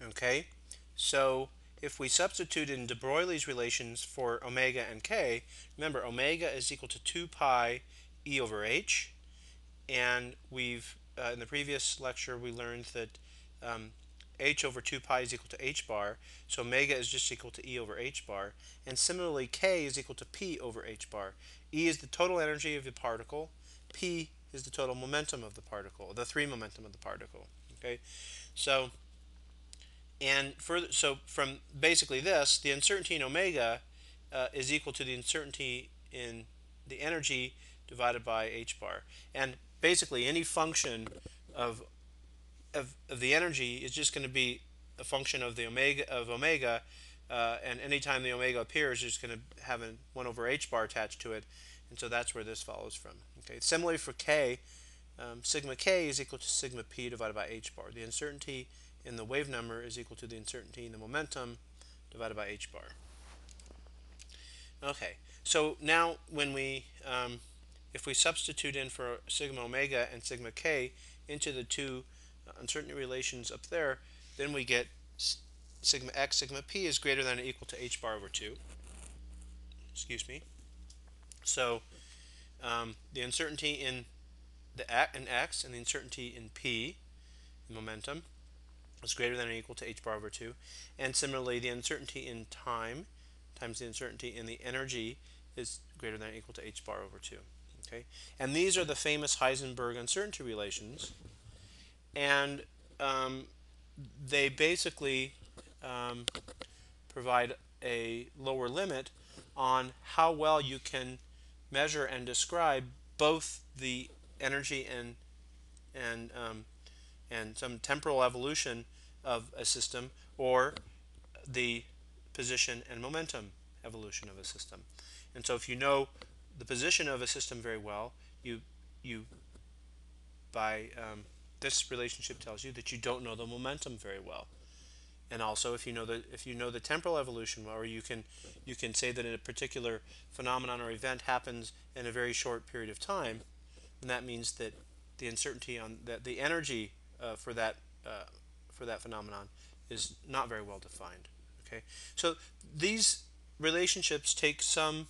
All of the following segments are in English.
Okay, so if we substitute in de Broglie's relations for omega and k, remember omega is equal to 2 pi e over h, and we've in the previous lecture we learned that h over 2 pi is equal to h bar, so omega is just equal to e over h bar, and similarly k is equal to p over h bar. E is the total energy of the particle, p is the total momentum of the particle, the three momentum of the particle. Okay, so so from basically this, the uncertainty in omega is equal to the uncertainty in the energy divided by h bar, and basically any function of of the energy is just going to be a function of the omega, and anytime the omega appears, it's going to have a 1 over h bar attached to it, and so that's where this follows from. Okay, similarly for k, sigma k is equal to sigma p divided by h bar. The uncertainty in the wave number is equal to the uncertainty in the momentum divided by h bar. Okay, so now if we substitute in for sigma omega and sigma k into the two uncertainty relations up there, then we get sigma x, sigma p is greater than or equal to h bar over 2. Excuse me. So the uncertainty in x and the uncertainty in p, momentum, is greater than or equal to h bar over 2. And similarly, the uncertainty in time times the uncertainty in the energy is greater than or equal to h bar over 2. Okay? And these are the famous Heisenberg uncertainty relations. And they basically provide a lower limit on how well you can measure and describe both the energy and some temporal evolution of a system, or the position and momentum evolution of a system. And so if you know the position of a system very well, you by this relationship tells you that you don't know the momentum very well. And also, if you know the temporal evolution, or you can say that a particular phenomenon or event happens in a very short period of time, then that means that the uncertainty on that the energy for that phenomenon is not very well defined. Okay, so these relationships take some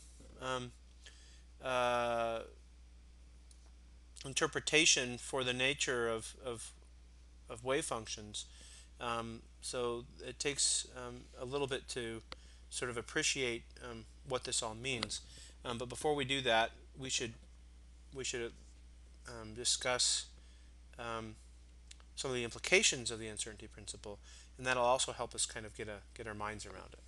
uh, interpretation for the nature of wave functions. So it takes a little bit to sort of appreciate what this all means. But before we do that, we should discuss some of the implications of the uncertainty principle, and that'll also help us kind of get our minds around it.